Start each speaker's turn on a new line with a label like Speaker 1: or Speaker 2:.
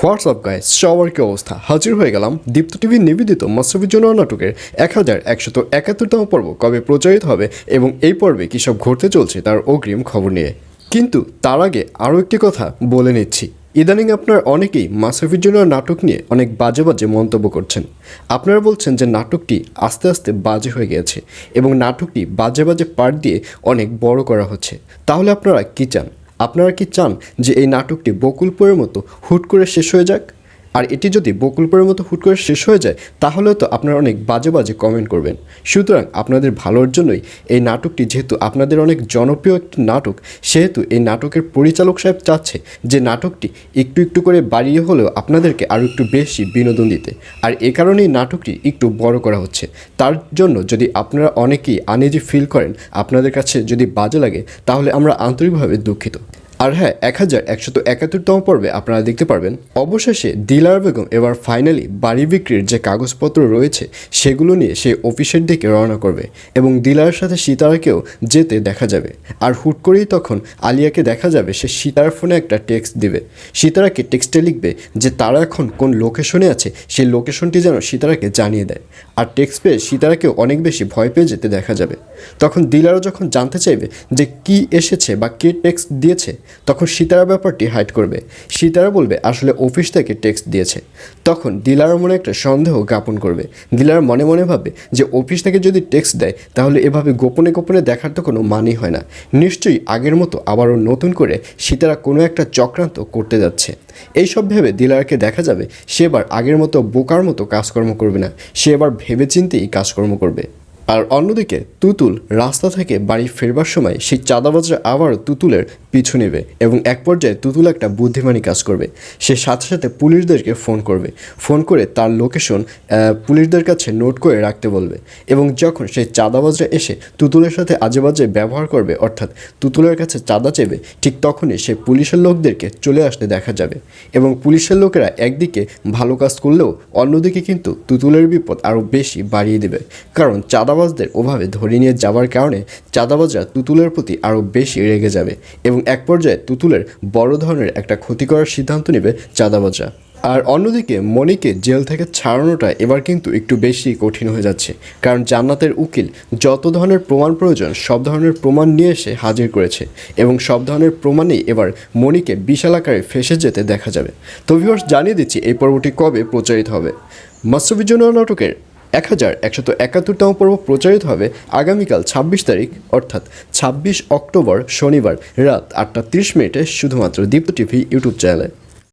Speaker 1: WhatsApp guys, সবার কি অবস্থা? হাজির হয়ে গেলাম দীপ্ত টিভির নিবেদিত মাশরাফির জন্য নাটকের 1171তম পর্ব কবে প্রচারিত হবে এবং এই পর্বে কী সব ঘটতে চলছে তার অগ্রিম খবর নিয়ে। কিন্তু তার আগে আরও একটি কথা বলে নিচ্ছি। ইদানিং আপনার অনেকেই মাশরাফির জন্য নাটক নিয়ে অনেক বাজে বাজে মন্তব্য করছেন। আপনারা বলছেন যে নাটকটি আস্তে আস্তে বাজে হয়ে গেছে এবং নাটকটি বাজে বাজে পার্ট দিয়ে অনেক বড় করা হচ্ছে। তাহলে আপনারা কী চান? আপনারা কি চান যে এই নাটকটি বকুলপুরের মতো হুট করে শেষ হয়ে যাক? আর এটি যদি বকুলপুরের মতো হুট করে শেষ হয়ে যায় তাহলে তো আপনারা অনেক বাজে বাজে কমেন্ট করবেন। সুতরাং আপনাদের ভালোর জন্যই এই নাটকটি, যেহেতু আপনাদের অনেক জনপ্রিয় একটি নাটক, সেহেতু এই নাটকের পরিচালক সাহেব চাচ্ছে যে নাটকটি একটু একটু করে বাড়িয়ে হলেও আপনাদেরকে আরও একটু বেশি বিনোদন দিতে। আর এ কারণেই নাটকটি একটু বড় করা হচ্ছে। তার জন্য যদি আপনারা অনেকেই আনইজি ফিল করেন, আপনাদের কাছে যদি বাজে লাগে, তাহলে আমরা আন্তরিকভাবে দুঃখিত। আর হ্যাঁ, 1171তম পর্বে আপনারা দেখতে পারবেন অবশেষে দিলারা বেগম এবার ফাইনালি বাড়ি বিক্রির যে কাগজপত্র রয়েছে সেগুলো নিয়ে সে অফিসের দিকে রওনা করবে এবং দিলার সাথে সীতারাকেও যেতে দেখা যাবে। আর হুট করেই তখন আলিয়াকে দেখা যাবে সে সীতারার ফোনে একটা টেক্সট দিবে। সীতারাকে টেক্সটে লিখবে যে তারা এখন কোন লোকেশনে আছে, সেই লোকেশনটি যেন সীতারাকে জানিয়ে দেয়। আর টেক্সট পেয়ে সীতারাকেও অনেক বেশি ভয় পেয়ে যেতে দেখা যাবে। তখন দিলারা যখন জানতে চাইবে যে কি এসেছে বা কে টেক্সট দিয়েছে, তখন সীতারা ব্যাপারটি হাইড করবে। সীতারা বলবে আসলে অফিস থেকে টেক্সট দিয়েছে। তখন দিলার মনে একটা সন্দেহ জ্ঞাপন করবে। দিলার মনে মনে ভাবে যে অফিস থেকে যদি টেক্সট দেয় তাহলে এভাবে গোপনে গোপনে দেখার তো কোনো মানেই হয় না। নিশ্চয়ই আগের মতো আবারও নতুন করে সীতারা কোনো একটা চক্রান্ত করতে যাচ্ছে। এইসব ভেবে দিলারকে দেখা যাবে সে এবার আগের মতো বোকার মতো কাজকর্ম করবে না, সে এবার ভেবেচিন্তেই কাজকর্ম করবে। আর অন্যদিকে তুতুল রাস্তা থেকে বাড়ি ফেরবার সময় সেই চাঁদাবাজরা আবার তুতুলের পিছু নেবে এবং এক পর্যায়ে তুতুল একটা বুদ্ধিমানী কাজ করবে। সে সাথে সাথে পুলিশদেরকে ফোন করবে, ফোন করে তার লোকেশন পুলিশদের কাছে নোট করে রাখতে বলবে। এবং যখন সেই চাঁদাবাজরা এসে তুতুলের সাথে আজে বাজে ব্যবহার করবে, অর্থাৎ তুতুলের কাছে চাঁদা চেবে, ঠিক তখনই সে পুলিশের লোকদেরকে চলে আসতে দেখা যাবে। এবং পুলিশের লোকেরা একদিকে ভালো কাজ করলেও অন্যদিকে কিন্তু তুতুলের বিপদ আরও বেশি বাড়িয়ে দেবে। কারণ চাঁদাবাজদের ওভাবে ধরে নিয়ে যাওয়ার কারণে চাঁদাবাজরা তুতুলের প্রতি আরও বেশি রেগে যাবে এবং এক পর্যায়ে তুতুলের বড় ধরনের একটা ক্ষতি করার সিদ্ধান্ত নেবে চাঁদাবাজরা। আর অন্যদিকে মনিকে জেল থেকে ছাড়ানোটা এবার কিন্তু একটু বেশি কঠিন হয়ে যাচ্ছে, কারণ জান্নাতের উকিল যত ধরনের প্রমাণ প্রয়োজন সব ধরনের প্রমাণ নিয়ে এসে হাজির করেছে এবং সব ধরনের প্রমাণেই এবার মনিকে বিশাল আকারে ফেঁসে যেতে দেখা যাবে। তো ভিউয়ার্স, জানিয়ে দিচ্ছি এই পর্বটি কবে প্রচারিত হবে। মাশরাফির জন্য নাটকের 1171তম পর্ব প্রচারিত হবে আগামীকাল 26 তারিখ, অর্থাৎ 26 অক্টোবর শনিবার রাত 8টা 30 মিনিটে শুধুমাত্র দীপ্ত টিভি ইউটিউব চ্যানেলে।